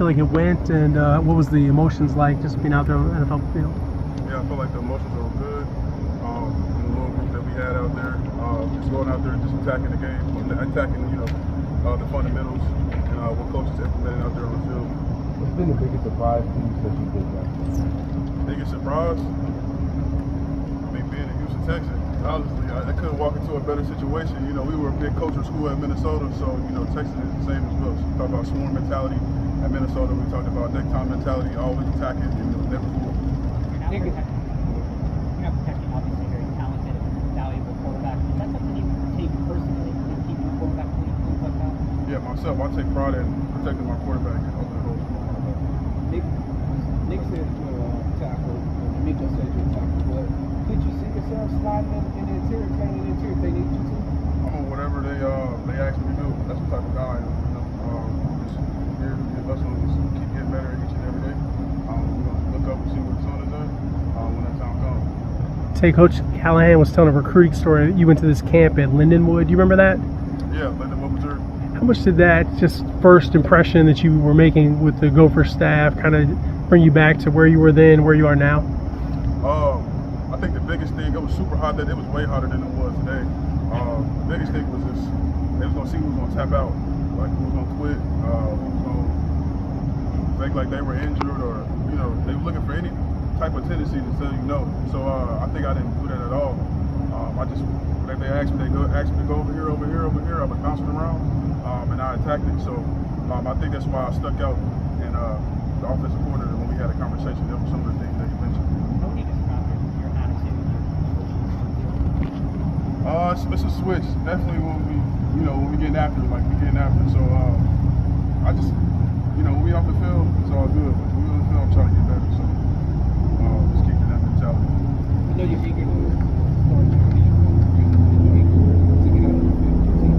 Like it went, and what was the emotions like just being out there on the NFL field? Yeah, I feel like the emotions were good. The little group that we had out there, just going out there and just attacking the game, attacking the fundamentals and what coaches implemented out there on the field. What's been the biggest surprise to you since you've been there? Biggest surprise? Me being a Houston Texan. Honestly, I couldn't walk into a better situation. You know, we were a big culture school at Minnesota, so Texas is the same as well. So we talk about swarm mentality. At Minnesota, we talked about neck-time mentality, always attacking, never move. You're not protecting, obviously, a very talented and valuable quarterback. Is that something you take personally when you keep your quarterback clean, things like that? Yeah, myself, I take pride in protecting my quarterback and opening holes for my quarterback. Nick said tackle, and Nico said you're tackle, but could you see yourself sliding in the interior, training in the interior if they need you to? I'm on whatever they ask me to do. That's the type of guy I am. Here to get hustling, just keep getting better each and every day. We're going to look up and see what the sun is done when that time comes. Say, Coach Callahan was telling a recruiting story. You went to this camp at Lindenwood. You remember that? Yeah, Lindenwood, Missouri. How much did that just first impression that you were making with the Gopher staff kind of bring you back to where you were then, where you are now? I think the biggest thing, it was super hot that it was way hotter than it was today. The biggest thing was just, they was going to see who was going to tap out, like who was going to quit, who was going to fake like they were injured, or, they were looking for any type of tendency to tell you no. So I think I didn't do that at all. I just, whenever they asked me to go over here, I was bouncing around, and I attacked it. So I think that's why I stuck out in the offensive coordinator when we had a conversation. There were some of the things that you mentioned. How would you describe your attitude? It's a switch. Definitely when we getting after it, like we getting after it. So I just, when we off the field, it's all good. But when we on the field, I'm trying to get better. So just keeping that mentality. I know you're eager to start your season. You're eager to get out of the field with your team.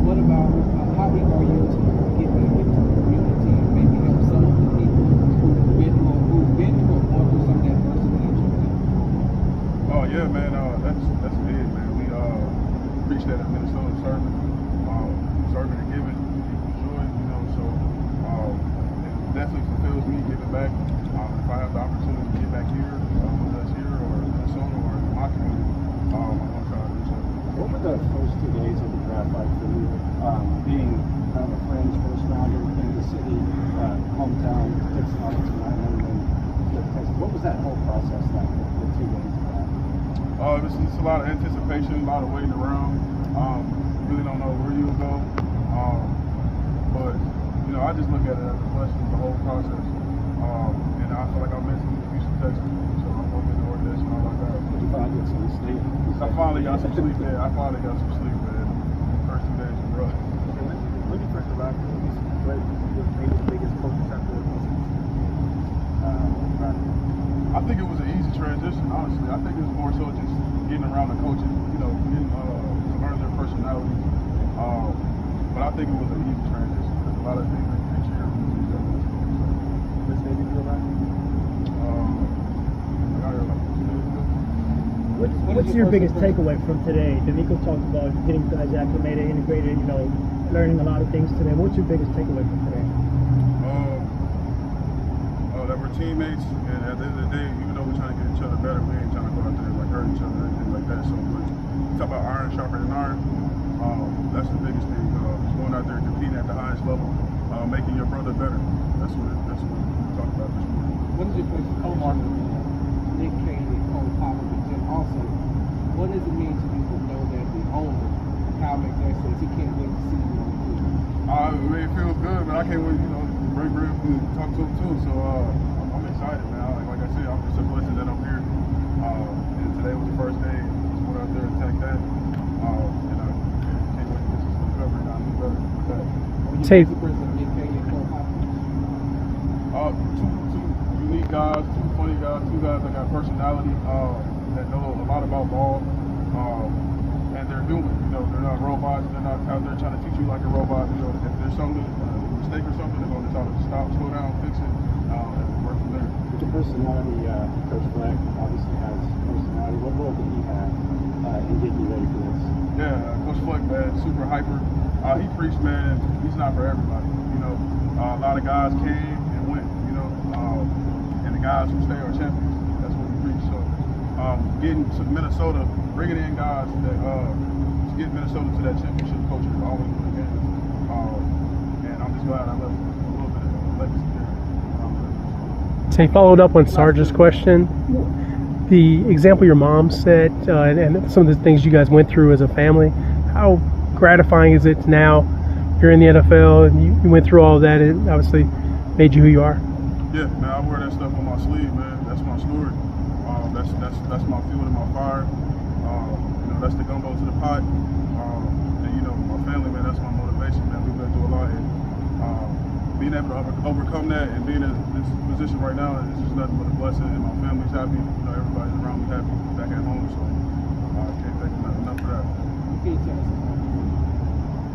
What about how eager are you to get back into the community and maybe help some of the people who've been through or going through some of that adversity that you've been through? Oh yeah, man. That's big, man. We preach that in Minnesota, serving and giving people joy. So it definitely fulfills me giving back. If I have the opportunity to get back here, whether it's here or Minnesota or in my community, I'm gonna try to do so. What were the first 2 days of the draft like for you? Being kind of a fringe first rounder in the city, hometown, takes a lot of time, and then Texas. What was that whole process like, the 2 days of that? It's just a lot of anticipation, a lot of waiting around. Really don't know where you'll go. But I just look at it as a blessing, the whole process. And I feel like I'm mentally with Houston Texans, so I'm going to get the organization all like that. Did you finally get some sleep? I finally got some sleep, man. The first 2 days were rough. When you first arrived, what was maybe the biggest focus after the season? I think it was an easy transition, honestly. I think it was more so just getting around the coaches, getting to learn their personalities. But I think it was an easy transition. There's a lot of things that you can share. Which day did you arrive? What's your biggest takeaway from today? D'Amico talked about getting guys acclimated, integrated, learning a lot of things today. What's your biggest takeaway from today? That we're teammates, and at the end of the day, even though we're trying to get each other better, we ain't trying to go out there and hurt each other or anything like that. So we talk about iron sharper than iron. That's the biggest thing. Just going out there and competing at the highest level, making your brother better. That's what we talk about this morning. What is your place to co-mark Nick Cady and Cole Popovich? And also, what does it mean to you to know that the owner, Kyle McNair, says he can't wait to see you on the field? It feels good, but I can't wait, bring and talk to him too. So I'm excited, man. Like I said, I'm just a blessing that I'm here. And today was the first day. Just went out there and attacked that. And I can't wait to get this recovery. I'm better with that. Tape. two unique guys, two funny guys, two guys that got personality, that know a lot about ball, and they're human. You know, they're not robots. They're not out there trying to teach you like a robot. You know, if there's something, a mistake or something, they're going to try to stop, slow down, fix it, and work from there. With the personality, Coach Fleck obviously has personality. What role did he have in getting you ready for this? Yeah, Coach Fleck, man, super hyper. He preached, man. He's not for everybody. You know, a lot of guys came and went. You know, and the guys who stay are champions. That's what he preached. So, getting to Minnesota, bringing in guys that to get Minnesota to that championship culture is always good again. And I'm just glad I left a little bit of legacy there. So he followed up on Sarge's question. The example your mom set and some of the things you guys went through as a family, how gratifying is it now you're in the NFL and you went through all of that and it obviously made you who you are? Yeah, man, I wear that stuff on my sleeve, man. That's my story. That's my fuel and my fire. You know, that's the gumbo to the pot. And you know, my family, man, that's my motivation, man. We've been through a lot, and being able to overcome that and being in this position right now is just nothing but a blessing. And my family's happy. You know, everybody's around me happy back at home. So I can't thank enough for that. Can you tell us about your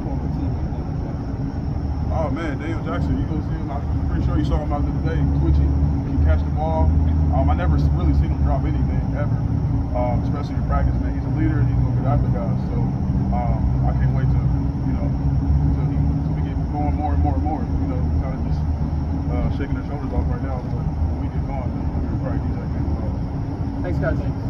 former teammate, Daniel Jackson? Oh man, Daniel Jackson, you go see him. I'm pretty sure you saw him out the other day, twitchy. He can catch the ball. I never really seen him drop anything ever, especially in practice. Man, he's a leader and he's gonna get after guys. So I can't wait to, you know, till we get going more and more and more. You know, kind of just shaking their shoulders off right now, but when we get going, then we're probably these like Thanks, guys.